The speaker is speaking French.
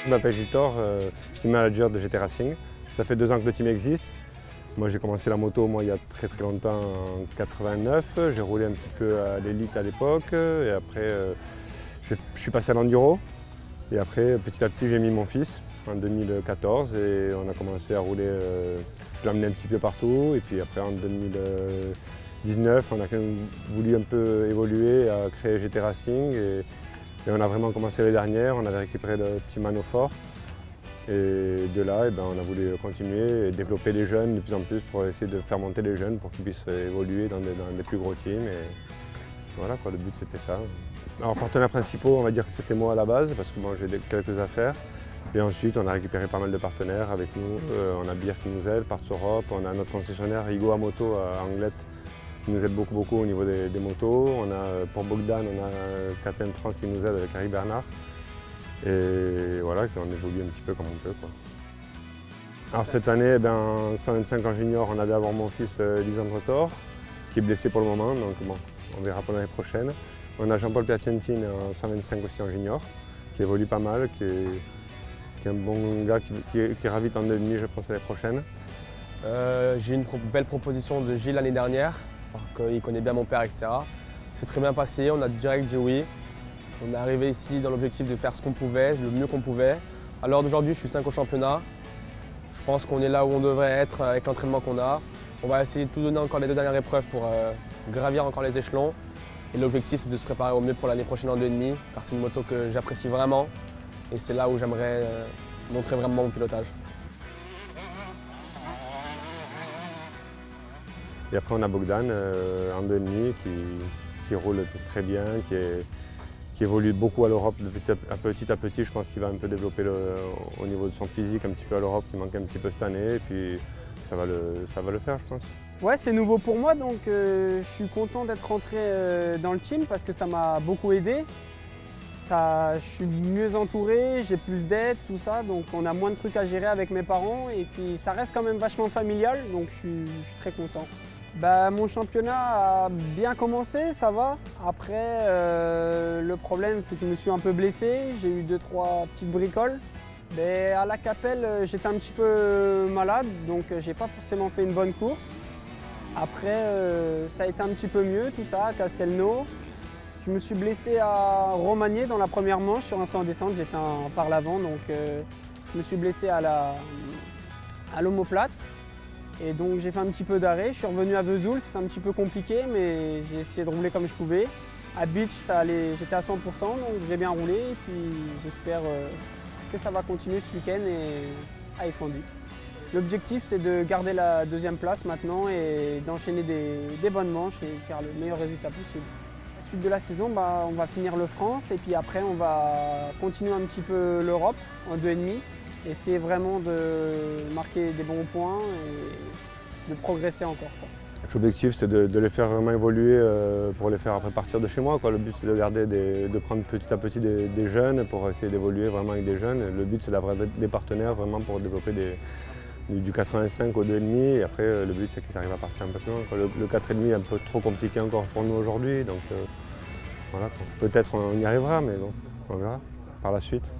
Je m'appelle Gitor, team manager de GT Racing. Ça fait 2 ans que le team existe. Moi j'ai commencé la moto il y a très longtemps, en 89. J'ai roulé un petit peu à l'élite à l'époque et après je suis passé à l'enduro. Et après petit à petit j'ai mis mon fils en 2014 et on a commencé à rouler, je l'ai emmené un petit peu partout et puis après en 2019 on a quand même voulu un peu évoluer à créer GT Racing et on a vraiment commencé l'année dernière, on avait récupéré le petit Manofort. Et de là, on a voulu continuer et développer les jeunes de plus en plus pour essayer de faire monter les jeunes pour qu'ils puissent évoluer dans des plus gros teams. Et voilà, le but c'était ça. Alors partenaires principaux, on va dire que c'était moi à la base parce que moi j'ai quelques affaires. Et ensuite on a récupéré pas mal de partenaires avec nous. On a Beer qui nous aide, Parts Europe, on a notre concessionnaire Igoa Moto à Anglette qui nous aide beaucoup au niveau des motos. On a pour Bogdan, on a KTM France qui nous aide avec Harry Bernard. Et voilà, on évolue un petit peu comme on peut. Alors cette année, en 125 en junior, on a d'abord mon fils Lisandre Thor, qui est blessé pour le moment, donc bon, on verra pour l'année prochaine. On a Jean-Paul Piacentini en 125 aussi en junior, qui évolue pas mal, qui est un bon gars qui ravite en 2,5 je pense l'année prochaine. J'ai une belle proposition de Gilles l'année dernière, il connaît bien mon père, etc. C'est très bien passé, on a direct dit oui. On est arrivé ici dans l'objectif de faire ce qu'on pouvait, le mieux qu'on pouvait. À l'heure d'aujourd'hui, je suis 5 au championnat. Je pense qu'on est là où on devrait être avec l'entraînement qu'on a. On va essayer de tout donner encore les 2 dernières épreuves pour gravir encore les échelons. Et l'objectif, c'est de se préparer au mieux pour l'année prochaine en 2,5, car c'est une moto que j'apprécie vraiment. Et c'est là où j'aimerais montrer vraiment mon pilotage. Et après, on a Bogdan en 2,5 qui roule très bien, qui évolue beaucoup à l'Europe petit à petit. Je pense qu'il va un peu développer au niveau de son physique un petit peu à l'Europe, qui manque un petit peu cette année. Et puis ça va le faire, je pense. Ouais, c'est nouveau pour moi, donc je suis content d'être rentré dans le team parce que ça m'a beaucoup aidé. Je suis mieux entouré, j'ai plus d'aide, tout ça, donc on a moins de trucs à gérer avec mes parents et puis ça reste quand même vachement familial, donc je suis très content. Mon championnat a bien commencé, ça va. Après, le problème, c'est que je me suis un peu blessé. J'ai eu 2-3 petites bricoles. Mais à la Capelle, j'étais un petit peu malade, donc j'ai pas forcément fait une bonne course. Après, ça a été un petit peu mieux, tout ça, à Castelnau. Je me suis blessé à Romagné dans la première manche sur un saut en descente. J'ai fait un par l'avant, donc je me suis blessé à l'omoplate. Et donc j'ai fait un petit peu d'arrêt, je suis revenu à Vesoul, c'était un petit peu compliqué mais j'ai essayé de rouler comme je pouvais. À Beach, j'étais à 100%, donc j'ai bien roulé et puis j'espère que ça va continuer ce week-end et à Effondu. L'objectif c'est de garder la 2e place maintenant et d'enchaîner des bonnes manches et faire le meilleur résultat possible. La suite de la saison, on va finir le France et puis après on va continuer un petit peu l'Europe en 2,5. Essayer vraiment de marquer des bons points et de progresser encore. L'objectif c'est de les faire vraiment évoluer pour les faire après partir de chez moi. Le but c'est de prendre petit à petit des jeunes pour essayer d'évoluer vraiment avec des jeunes. Le but c'est d'avoir des partenaires vraiment pour développer du 85 au 2,5 et après le but c'est qu'ils arrivent à partir un peu plus loin. Le 4,5 est un peu trop compliqué encore pour nous aujourd'hui, donc voilà, peut-être on y arrivera mais bon, on verra par la suite.